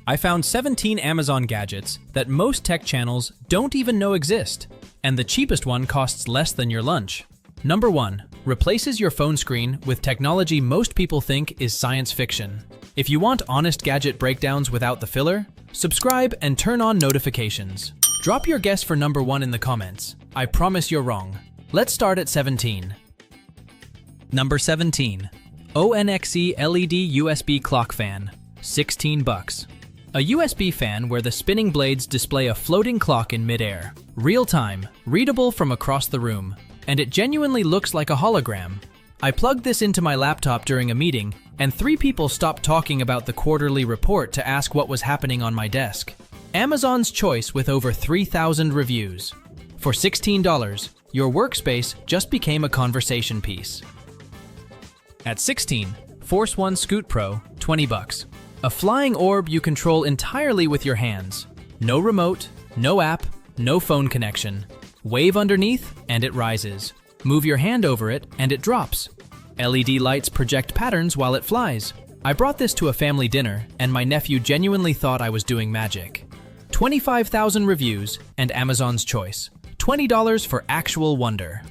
I found 17 Amazon gadgets that most tech channels don't even know exist, and the cheapest one costs less than your lunch. Number 1. Replaces your phone screen with technology most people think is science fiction. If you want honest gadget breakdowns without the filler, subscribe and turn on notifications. Drop your guess for number 1 in the comments. I promise you're wrong. Let's start at 17. Number 17. ONXE LED USB clock fan. 16 bucks. A USB fan where the spinning blades display a floating clock in midair. Real-time, readable from across the room, and it genuinely looks like a hologram. I plugged this into my laptop during a meeting, and 3 people stopped talking about the quarterly report to ask what was happening on my desk. Amazon's choice with over 3,000 reviews. For $16, your workspace just became a conversation piece. At 16, Force One Scoot Pro, 20 bucks. A flying orb you control entirely with your hands. No remote, no app, no phone connection. Wave underneath, and it rises. Move your hand over it, and it drops. LED lights project patterns while it flies. I brought this to a family dinner, and my nephew genuinely thought I was doing magic. 25,000 reviews, and Amazon's choice. $20 for actual wonder.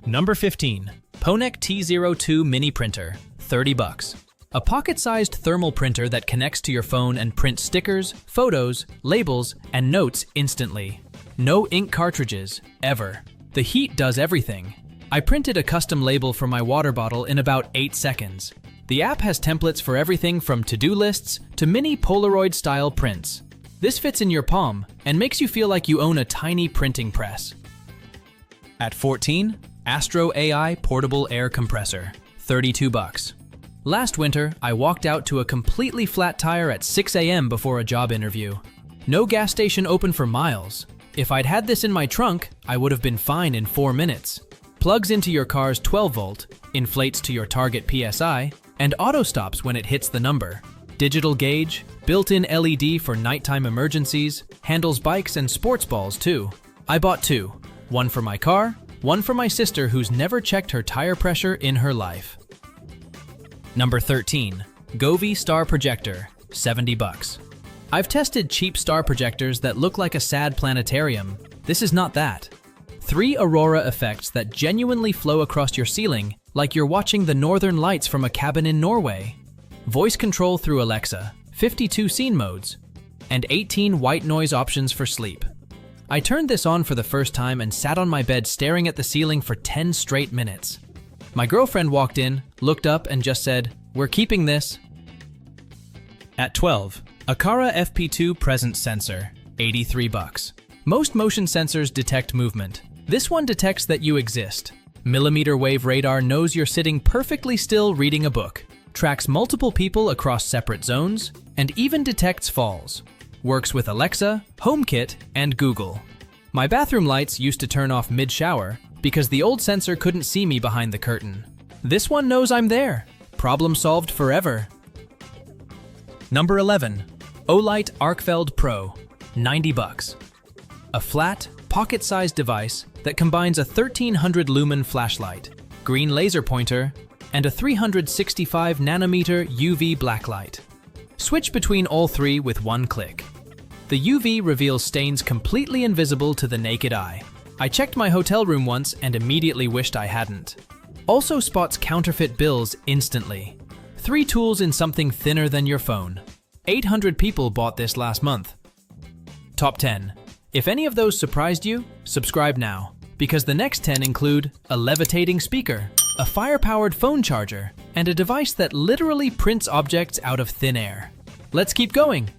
Number 15. Ponek T02 Mini Printer, 30 bucks. A pocket-sized thermal printer that connects to your phone and prints stickers, photos, labels, and notes instantly. No ink cartridges, ever. The heat does everything. I printed a custom label for my water bottle in about 8 seconds. The app has templates for everything from to-do lists to mini Polaroid-style prints. This fits in your palm and makes you feel like you own a tiny printing press. At 14, Astro AI Portable Air Compressor, 32 bucks. Last winter, I walked out to a completely flat tire at 6 a.m. before a job interview. No gas station open for miles. If I'd had this in my trunk, I would have been fine in 4 minutes. Plugs into your car's 12-volt, inflates to your target PSI, and auto stops when it hits the number. Digital gauge, built-in LED for nighttime emergencies, handles bikes and sports balls too. I bought 2, one for my car, one for my sister who's never checked her tire pressure in her life. Number 13. Govee Star Projector, 70 bucks. I've tested cheap star projectors that look like a sad planetarium. This is not that. 3 aurora effects that genuinely flow across your ceiling like you're watching the northern lights from a cabin in Norway. Voice control through Alexa, 52 scene modes, and 18 white noise options for sleep. I turned this on for the first time and sat on my bed staring at the ceiling for 10 straight minutes. My girlfriend walked in, looked up, and just said, "We're keeping this." At 12, Aqara FP2 Presence Sensor, 83 bucks. Most motion sensors detect movement. This one detects that you exist. Millimeter wave radar knows you're sitting perfectly still reading a book, tracks multiple people across separate zones, and even detects falls. Works with Alexa, HomeKit, and Google. My bathroom lights used to turn off mid-shower because the old sensor couldn't see me behind the curtain. This one knows I'm there. Problem solved forever. Number 11. Olight Arcfeld Pro, 90 bucks. A flat, pocket-sized device that combines a 1300 lumen flashlight, green laser pointer, and a 365 nanometer UV blacklight. Switch between all 3 with 1 click. The UV reveals stains completely invisible to the naked eye. I checked my hotel room once and immediately wished I hadn't. Also spots counterfeit bills instantly. 3 tools in something thinner than your phone. 800 people bought this last month. Top 10. If any of those surprised you, subscribe now, because the next 10 include a levitating speaker, a fire-powered phone charger, and a device that literally prints objects out of thin air. Let's keep going.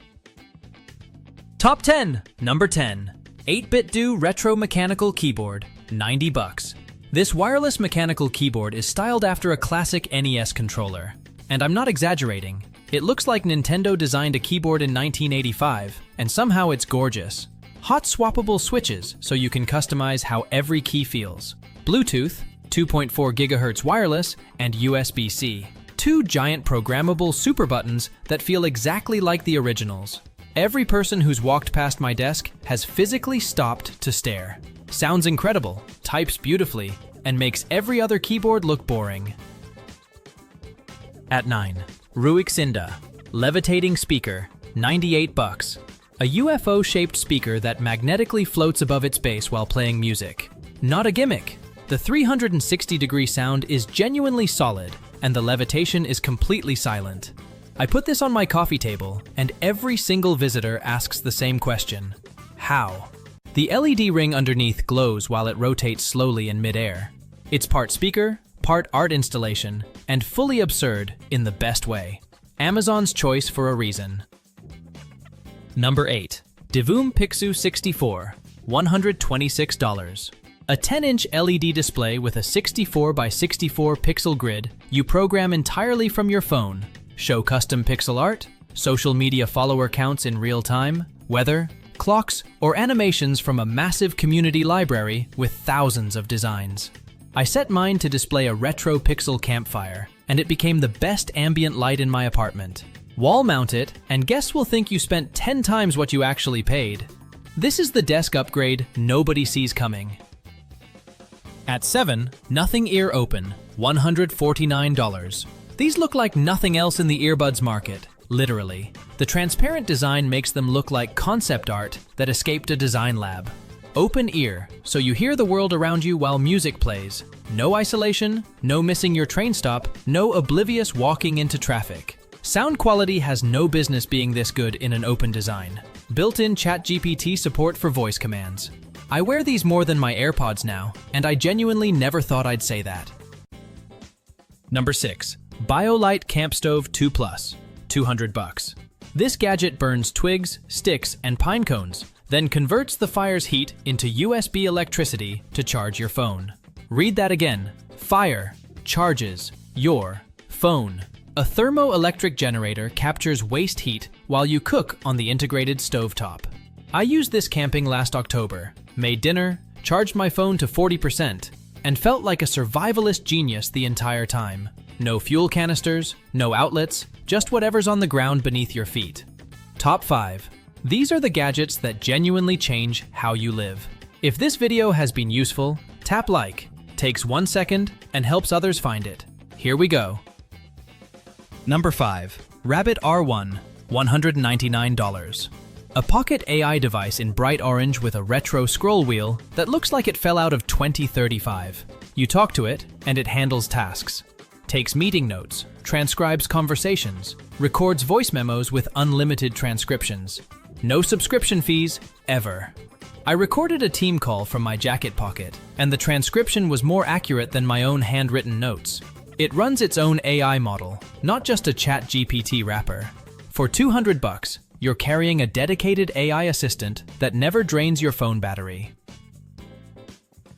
Top 10. Number 10. 8BitDo Retro Mechanical Keyboard, 90 bucks. This wireless mechanical keyboard is styled after a classic NES controller. And I'm not exaggerating. It looks like Nintendo designed a keyboard in 1985, and somehow it's gorgeous. Hot swappable switches so you can customize how every key feels. Bluetooth, 2.4 GHz wireless, and USB-C. 2 giant programmable super buttons that feel exactly like the originals. Every person who's walked past my desk has physically stopped to stare. Sounds incredible, types beautifully, and makes every other keyboard look boring. At 9. Ruixinda Levitating Speaker, 98 bucks. A UFO-shaped speaker that magnetically floats above its base while playing music. Not a gimmick. The 360-degree sound is genuinely solid, and the levitation is completely silent. I put this on my coffee table, and every single visitor asks the same question. How? The LED ring underneath glows while it rotates slowly in midair. It's part speaker, part art installation, and fully absurd in the best way. Amazon's choice for a reason. Number 8. Divoom Pixu 64, $126. A 10-inch LED display with a 64 by 64 pixel grid you program entirely from your phone. Show custom pixel art, social media follower counts in real time, weather, clocks, or animations from a massive community library with thousands of designs. I set mine to display a retro pixel campfire, and it became the best ambient light in my apartment. Wall mount it, and guests will think you spent 10 times what you actually paid. This is the desk upgrade nobody sees coming. At 7, Nothing Ear Open, $149. These look like nothing else in the earbuds market, literally. The transparent design makes them look like concept art that escaped a design lab. Open ear, so you hear the world around you while music plays. No isolation, no missing your train stop, no oblivious walking into traffic. Sound quality has no business being this good in an open design. Built-in ChatGPT support for voice commands. I wear these more than my AirPods now, and I genuinely never thought I'd say that. Number 6. BioLite Camp Stove 2 Plus, $200. This gadget burns twigs, sticks, and pine cones, then converts the fire's heat into USB electricity to charge your phone. Read that again. Fire charges your phone. A thermoelectric generator captures waste heat while you cook on the integrated stovetop. I used this camping last October, made dinner, charged my phone to 40%, and felt like a survivalist genius the entire time. No fuel canisters, no outlets, just whatever's on the ground beneath your feet. Top 5. These are the gadgets that genuinely change how you live. If this video has been useful, tap like, takes 1 second, and helps others find it. Here we go. Number 5. Rabbit R1, $199. A pocket AI device in bright orange with a retro scroll wheel that looks like it fell out of 2035. You talk to it, and it handles tasks. Takes meeting notes, transcribes conversations, records voice memos with unlimited transcriptions. No subscription fees, ever. I recorded a team call from my jacket pocket, and the transcription was more accurate than my own handwritten notes. It runs its own AI model, not just a ChatGPT wrapper. For $200, you're carrying a dedicated AI assistant that never drains your phone battery.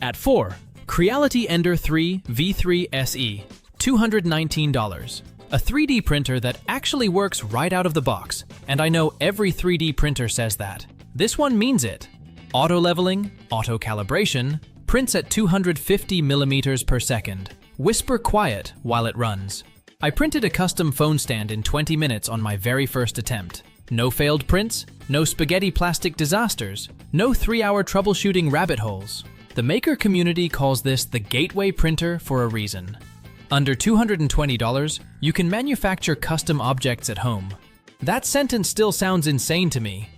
At 4, Creality Ender 3 V3 SE, $219. A 3D printer that actually works right out of the box, and I know every 3D printer says that. This one means it. Auto leveling, auto calibration, prints at 250 millimeters per second. Whisper quiet while it runs. I printed a custom phone stand in 20 minutes on my very first attempt. No failed prints, no spaghetti plastic disasters, no 3-hour troubleshooting rabbit holes. The maker community calls this the gateway printer for a reason. Under $220, you can manufacture custom objects at home. That sentence still sounds insane to me.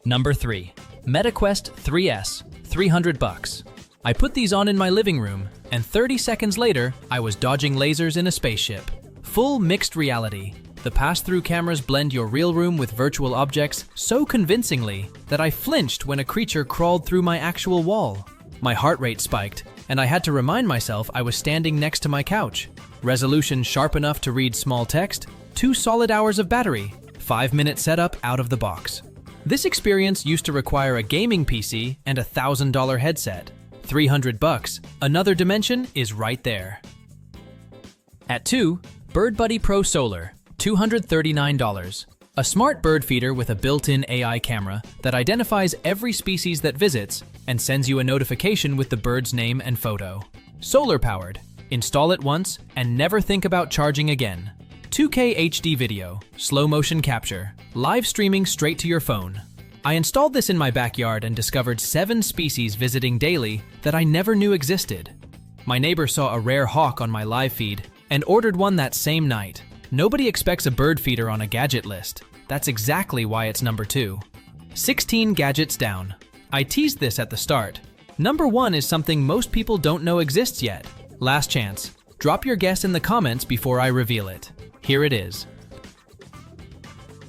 Number 3. MetaQuest 3S, $300. I put these on in my living room, and 30 seconds later, I was dodging lasers in a spaceship. Full mixed reality. The pass-through cameras blend your real room with virtual objects so convincingly that I flinched when a creature crawled through my actual wall. My heart rate spiked, and I had to remind myself I was standing next to my couch. Resolution sharp enough to read small text, 2 solid hours of battery, 5-minute setup out of the box. This experience used to require a gaming PC and a $1,000 headset. $300, another dimension is right there. At 2, Bird Buddy Pro Solar, $239. A smart bird feeder with a built-in AI camera that identifies every species that visits and sends you a notification with the bird's name and photo. Solar powered. Install it once and never think about charging again. 2K HD video, slow motion capture, live streaming straight to your phone. I installed this in my backyard and discovered 7 species visiting daily that I never knew existed. My neighbor saw a rare hawk on my live feed and ordered one that same night. Nobody expects a bird feeder on a gadget list. That's exactly why it's number 2. 16 gadgets down. I teased this at the start. Number 1 is something most people don't know exists yet. Last chance. Drop your guess in the comments before I reveal it. Here it is.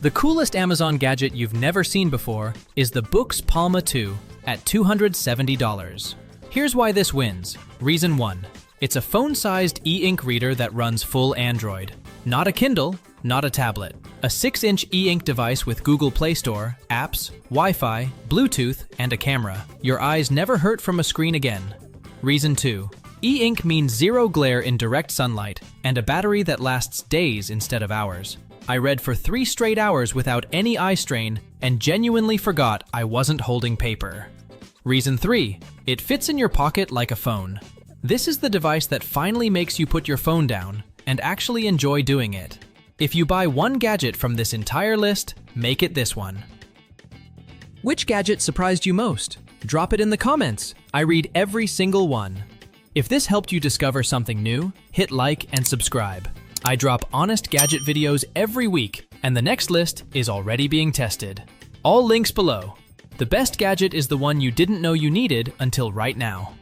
The coolest Amazon gadget you've never seen before is the Books Palma 2 at $270. Here's why this wins. Reason 1. It's a phone-sized e-ink reader that runs full Android. Not a Kindle, not a tablet. A 6-inch e-ink device with Google Play Store, apps, Wi-Fi, Bluetooth, and a camera. Your eyes never hurt from a screen again. Reason 2. E-ink means zero glare in direct sunlight and a battery that lasts days instead of hours. I read for 3 straight hours without any eye strain and genuinely forgot I wasn't holding paper. Reason 3. It fits in your pocket like a phone. This is the device that finally makes you put your phone down and actually enjoy doing it. If you buy one gadget from this entire list, make it this one. Which gadget surprised you most? Drop it in the comments. I read every single one. If this helped you discover something new, hit like and subscribe. I drop honest gadget videos every week, and the next list is already being tested. All links below. The best gadget is the one you didn't know you needed until right now.